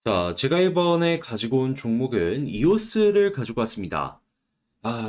자, 제가 이번에 가지고 온 종목은 이오스를 가지고 왔습니다.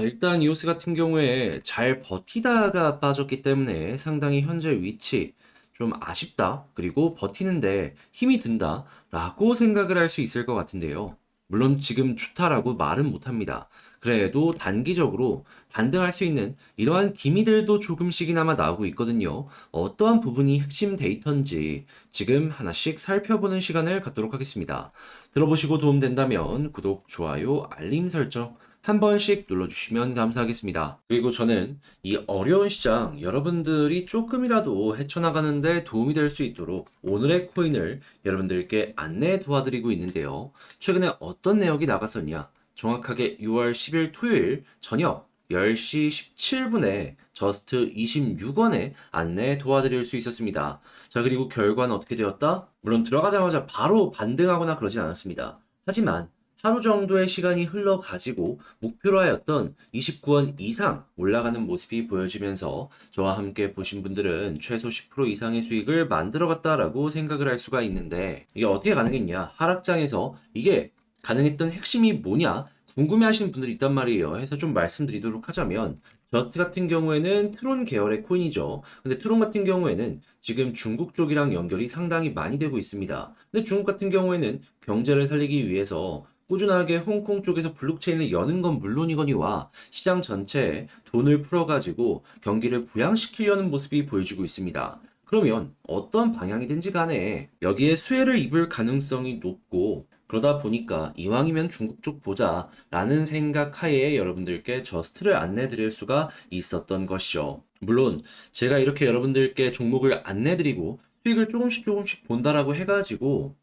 일단 이오스 같은 경우에 잘 버티다가 빠졌기 때문에 상당히 현재 위치 좀 아쉽다. 그리고 버티는데 힘이 든다. 라고 생각을 할 수 있을 것 같은데요. 물론 지금 좋다라고 말은 못합니다. 그래도 단기적으로 반등할 수 있는 이러한 기미들도 조금씩이나마 나오고 있거든요. 어떠한 부분이 핵심 데이터인지 지금 하나씩 살펴보는 시간을 갖도록 하겠습니다. 들어보시고 도움된다면 구독, 좋아요, 알림 설정 한 번씩 눌러주시면 감사하겠습니다. 그리고 저는 이 어려운 시장 여러분들이 조금이라도 헤쳐나가는데 도움이 될 수 있도록 오늘의 코인을 여러분들께 안내 도와드리고 있는데요. 최근에 어떤 내역이 나갔었냐? 정확하게 6월 10일 토요일 저녁 10시 17분에 저스트 26원에 안내 도와드릴 수 있었습니다. 자, 그리고 결과는 어떻게 되었다? 물론 들어가자마자 바로 반등하거나 그러진 않았습니다. 하지만 하루 정도의 시간이 흘러가지고 목표로 하였던 29원 이상 올라가는 모습이 보여지면서 저와 함께 보신 분들은 최소 10% 이상의 수익을 만들어갔다라고 생각을 할 수가 있는데 이게 어떻게 가능했냐? 하락장에서 이게 가능했던 핵심이 뭐냐? 궁금해하시는 분들이 있단 말이에요. 해서 좀 말씀드리도록 하자면 저스트 같은 경우에는 트론 계열의 코인이죠. 근데 트론 같은 경우에는 지금 중국 쪽이랑 연결이 상당히 많이 되고 있습니다. 근데 중국 같은 경우에는 경제를 살리기 위해서 꾸준하게 홍콩 쪽에서 블록체인을 여는 건 물론이거니와 시장 전체에 돈을 풀어가지고 경기를 부양시키려는 모습이 보여지고 있습니다. 그러면 어떤 방향이든지 간에 여기에 수혜를 입을 가능성이 높고 그러다 보니까 이왕이면 중국 쪽 보자 라는 생각 하에 여러분들께 저스트를 안내 드릴 수가 있었던 것이죠. 물론 제가 이렇게 여러분들께 종목을 안내 드리고 수익을 조금씩 본다라고 해가지고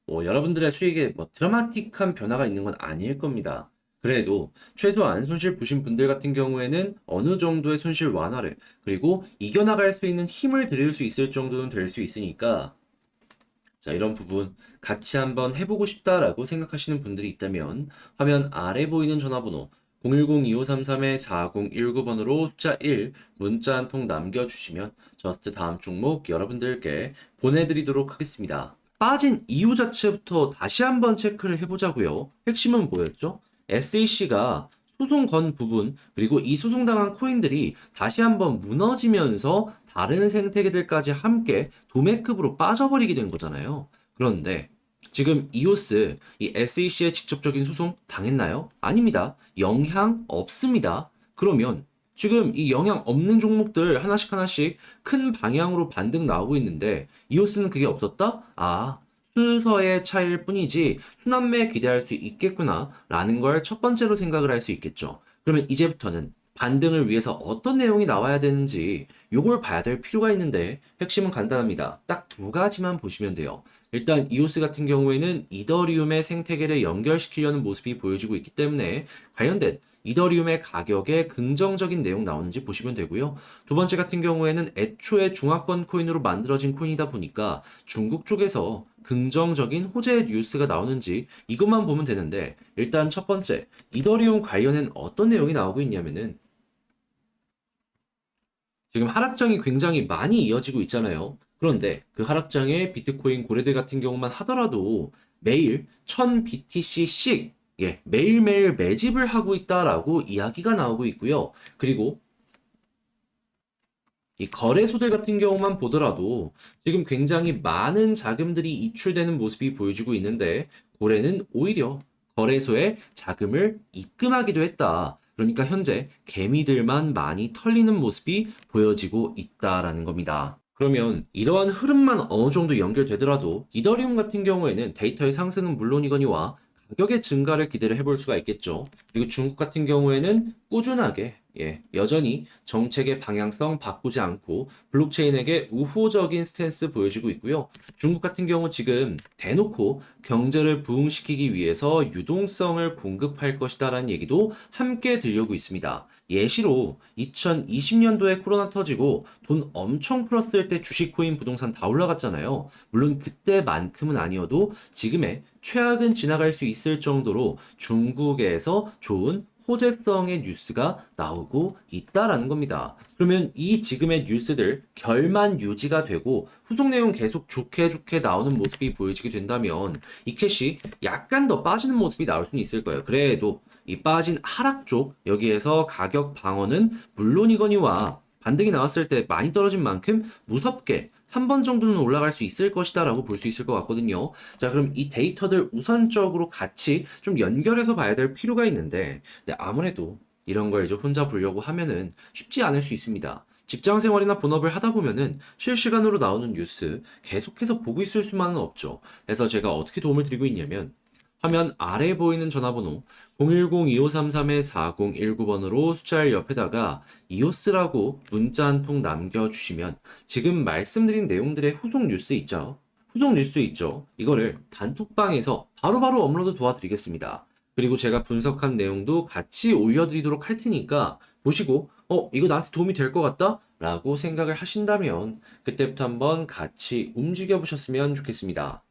여러분들의 수익에 드라마틱한 변화가 있는 건 아닐 겁니다. 그래도 최소한 손실 보신 분들 같은 경우에는 어느 정도의 손실 완화를 그리고 이겨나갈 수 있는 힘을 드릴 수 있을 정도는 될 수 있으니까 자, 이런 부분 같이 한번 해보고 싶다라고 생각하시는 분들이 있다면 화면 아래 보이는 전화번호 010-2533-4019번으로 숫자 1 문자 한 통 남겨주시면 저스트 다음 종목 여러분들께 보내드리도록 하겠습니다. 빠진 이유 자체부터 다시 한번 체크를 해보자고요. 핵심은 뭐였죠? SAC가 소송 건 부분 그리고 이 소송당한 코인들이 다시 한번 무너지면서 다른 생태계들까지 함께 도매급으로 빠져버리게 된 거잖아요. 그런데 지금 이오스, 이 SEC의 직접적인 소송 당했나요? 아닙니다. 영향 없습니다. 그러면 지금 이 영향 없는 종목들 하나씩 큰 방향으로 반등 나오고 있는데 이오스는 그게 없었다? 순서의 차이일 뿐이지 순환매 기대할 수 있겠구나 라는 걸 첫 번째로 생각을 할 수 있겠죠. 그러면 이제부터는 반등을 위해서 어떤 내용이 나와야 되는지 요걸 봐야 될 필요가 있는데 핵심은 간단합니다. 딱 두 가지만 보시면 돼요. 일단 이오스 같은 경우에는 이더리움의 생태계를 연결시키려는 모습이 보여지고 있기 때문에 관련된 이더리움의 가격에 긍정적인 내용 나오는지 보시면 되고요. 두 번째 같은 경우에는 애초에 중화권 코인으로 만들어진 코인이다 보니까 중국 쪽에서 긍정적인 호재 뉴스가 나오는지 이것만 보면 되는데 일단 첫 번째 이더리움 관련된 어떤 내용이 나오고 있냐면은 지금 하락장이 굉장히 많이 이어지고 있잖아요. 그런데 그 하락장에 비트코인 고래들 같은 경우만 하더라도 매일 1000BTC씩 매일매일 매집을 하고 있다라고 이야기가 나오고 있고요. 그리고 이 거래소들 같은 경우만 보더라도 지금 굉장히 많은 자금들이 이출되는 모습이 보여지고 있는데 고래는 오히려 거래소에 자금을 입금하기도 했다. 그러니까 현재 개미들만 많이 털리는 모습이 보여지고 있다라는 겁니다. 그러면 이러한 흐름만 어느 정도 연결되더라도 이더리움 같은 경우에는 데이터의 상승은 물론이거니와 가격의 증가를 기대를 해볼 수가 있겠죠. 그리고 중국 같은 경우에는 꾸준하게 여전히 정책의 방향성 바꾸지 않고 블록체인에게 우호적인 스탠스 보여지고 있고요. 중국 같은 경우 지금 대놓고 경제를 부흥시키기 위해서 유동성을 공급할 것이다라는 얘기도 함께 들려오고 있습니다. 예시로 2020년도에 코로나 터지고 돈 엄청 풀었을 때 주식코인 부동산 다 올라갔잖아요. 물론 그때만큼은 아니어도 지금의 최악은 지나갈 수 있을 정도로 중국에서 좋은 호재성의 뉴스가 나오고 있다라는 겁니다. 그러면 이 지금의 뉴스들 결만 유지가 되고 후속 내용 계속 좋게 좋게 나오는 모습이 보여지게 된다면 이 캣이 약간 더 빠지는 모습이 나올 수는 있을 거예요. 그래도 이 빠진 하락 쪽 여기에서 가격 방어는 물론이거니와 반등이 나왔을 때 많이 떨어진 만큼 무섭게 한 번 정도는 올라갈 수 있을 것이다 라고 볼 수 있을 것 같거든요. 자, 그럼 이 데이터들 우선적으로 같이 좀 연결해서 봐야 될 필요가 있는데, 근데 아무래도 이런 걸 이제 혼자 보려고 하면은 쉽지 않을 수 있습니다. 직장 생활이나 본업을 하다 보면은 실시간으로 나오는 뉴스 계속해서 보고 있을 수만은 없죠. 그래서 제가 어떻게 도움을 드리고 있냐면, 화면 아래 보이는 전화번호 010-2533-4019번으로 숫자를 옆에다가 이오스라고 문자 한 통 남겨주시면 지금 말씀드린 내용들의 후속 뉴스 있죠? 후속 뉴스 있죠? 이거를 단톡방에서 바로바로 업로드 도와드리겠습니다. 그리고 제가 분석한 내용도 같이 올려드리도록 할 테니까 보시고 이거 나한테 도움이 될 것 같다? 라고 생각을 하신다면 그때부터 한번 같이 움직여 보셨으면 좋겠습니다.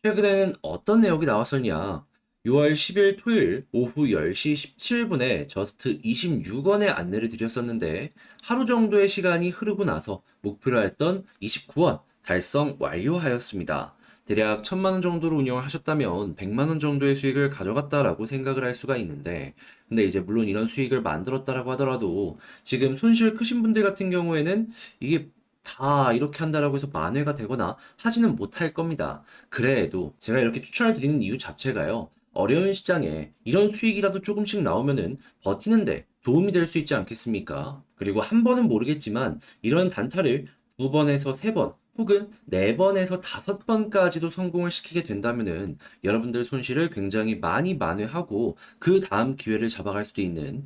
최근에는 어떤 내용이 나왔었냐? 6월 10일 토요일 오후 10시 17분에 저스트 26원의 안내를 드렸었는데 하루 정도의 시간이 흐르고 나서 목표로 했던 29원 달성 완료하였습니다. 대략 1000만 원 정도로 운영을 하셨다면 100만 원 정도의 수익을 가져갔다라고 생각을 할 수가 있는데 근데 이제 물론 이런 수익을 만들었다라고 하더라도 지금 손실 크신 분들 같은 경우에는 이게 다 이렇게 한다라고 해서 만회가 되거나 하지는 못할 겁니다. 그래도 제가 이렇게 추천을 드리는 이유 자체가요. 어려운 시장에 이런 수익이라도 조금씩 나오면은 버티는데 도움이 될 수 있지 않겠습니까? 그리고 한 번은 모르겠지만 이런 단타를 두 번에서 세 번 혹은 네 번에서 다섯 번까지도 성공을 시키게 된다면은 여러분들 손실을 굉장히 많이 만회하고 그 다음 기회를 잡아갈 수도 있는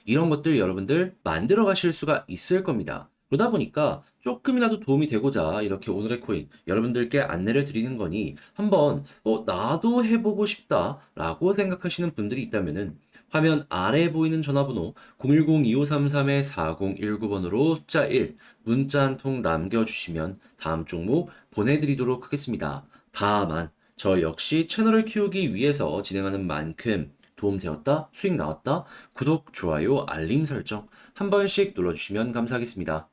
이런 것들 여러분들 만들어 가실 수가 있을 겁니다. 그러다 보니까 조금이라도 도움이 되고자 이렇게 오늘의 코인 여러분들께 안내를 드리는 거니 한번 나도 해보고 싶다라고 생각하시는 분들이 있다면은 화면 아래에 보이는 전화번호 010-2533-4019번으로 숫자 1 문자 한 통 남겨주시면 다음 종목 보내드리도록 하겠습니다. 다만 저 역시 채널을 키우기 위해서 진행하는 만큼 도움되었다, 수익 나왔다, 구독, 좋아요, 알림 설정 한 번씩 눌러주시면 감사하겠습니다.